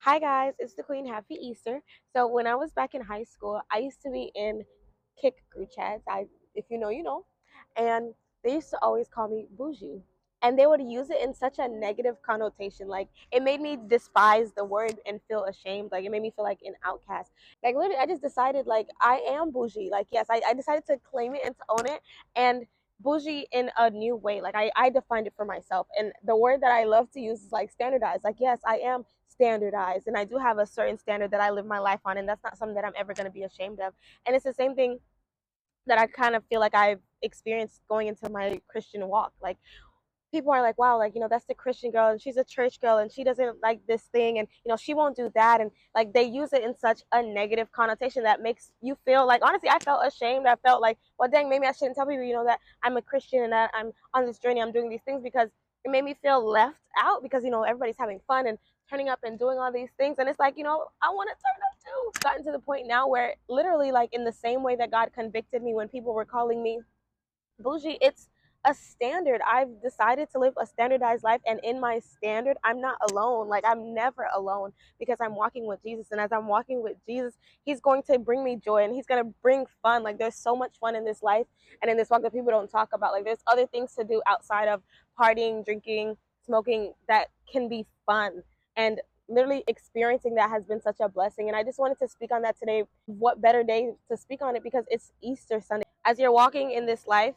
Hi guys, it's the Queen. Happy Easter. So when I was back in high school, I used to be in Kick group chats. If you know, you know. And they used to always call me bougie. And they would use it in such a negative connotation. Like it made me despise the word and feel ashamed. Like it made me feel like an outcast. Like literally, I just decided like I am bougie. Like yes, I decided to claim it and to own it. And bougie in a new way. Like I defined it for myself. And the word that I love to use is like standardized. Like yes, I am standardized and I do have a certain standard that I live my life on, and that's not something that I'm ever going to be ashamed of. And it's the same thing that I kind of feel like I've experienced going into my Christian walk. Like people are like, wow, like, that's the Christian girl and she's a church girl and she doesn't like this thing and, she won't do that. And like they use it in such a negative connotation that makes you feel like, honestly, I felt ashamed. I felt like, well, dang, maybe I shouldn't tell people, that I'm a Christian and that I'm on this journey. I'm doing these things because it made me feel left out because, everybody's having fun and turning up and doing all these things. And it's like, I want to turn up too. It's gotten to the point now where literally like in the same way that God convicted me when people were calling me bougie, it's a standard. I've decided to live a standardized life, and in my standard I'm not alone. Like I'm never alone because I'm walking with Jesus, and as I'm walking with Jesus, he's going to bring me joy and he's going to bring fun. Like there's so much fun in this life and in this walk that people don't talk about. Like there's other things to do outside of partying, drinking, smoking that can be fun, and literally experiencing that has been such a blessing. And I just wanted to speak on that today. What better day to speak on it because it's Easter Sunday. As you're walking in this life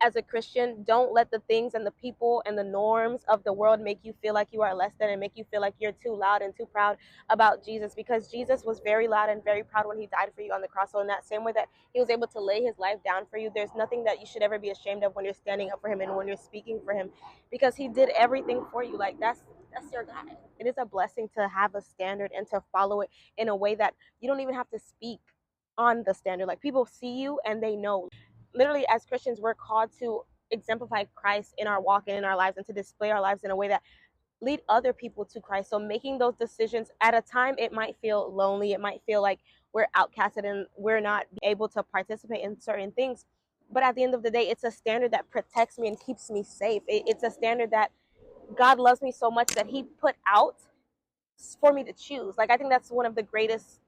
as a Christian, don't let the things and the people and the norms of the world make you feel like you are less than and make you feel like you're too loud and too proud about Jesus, because Jesus was very loud and very proud when he died for you on the cross. So in that same way that he was able to lay his life down for you, there's nothing that you should ever be ashamed of when you're standing up for him and when you're speaking for him, because he did everything for you. Like that's your God. It is a blessing to have a standard and to follow it in a way that you don't even have to speak on the standard. Like people see you and they know. Literally as Christians, we're called to exemplify Christ in our walk and in our lives and to display our lives in a way that lead other people to Christ. So making those decisions at a time, it might feel lonely. It might feel like we're outcasted and we're not able to participate in certain things. But at the end of the day, it's a standard that protects me and keeps me safe. It's a standard that God loves me so much that he put out for me to choose. Like I think that's one of the greatest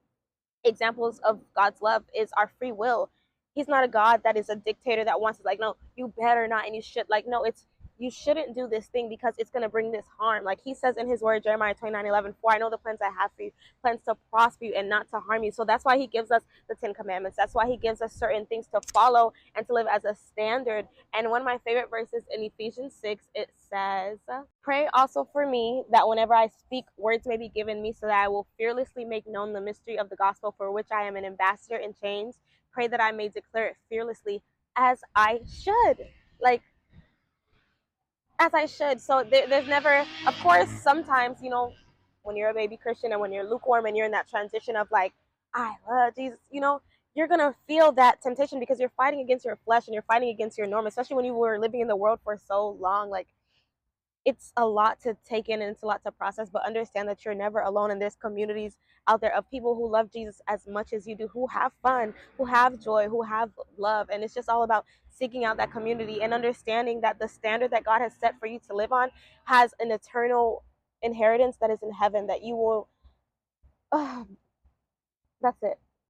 examples of God's love is our free will. He's not a God that is a dictator that wants to like, no, you better not and you should like, no, it's you shouldn't do this thing because it's gonna bring this harm. Like he says in his word, Jeremiah 29:11, for I know the plans I have for you, plans to prosper you and not to harm you. So that's why he gives us the Ten Commandments. That's why he gives us certain things to follow and to live as a standard. And one of my favorite verses in Ephesians 6, it says, pray also for me that whenever I speak, words may be given me so that I will fearlessly make known the mystery of the gospel for which I am an ambassador in chains. Pray that I may declare it fearlessly as I should. Like, as I should. So there's never, of course, sometimes, when you're a baby Christian and when you're lukewarm and you're in that transition of like, I love Jesus, you're going to feel that temptation because you're fighting against your flesh and you're fighting against your norm, especially when you were living in the world for so long. Like, it's a lot to take in and it's a lot to process, but understand that you're never alone, and there's communities out there of people who love Jesus as much as you do, who have fun, who have joy, who have love. And it's just all about seeking out that community and understanding that the standard that God has set for you to live on has an eternal inheritance that is in heaven that you will that's it.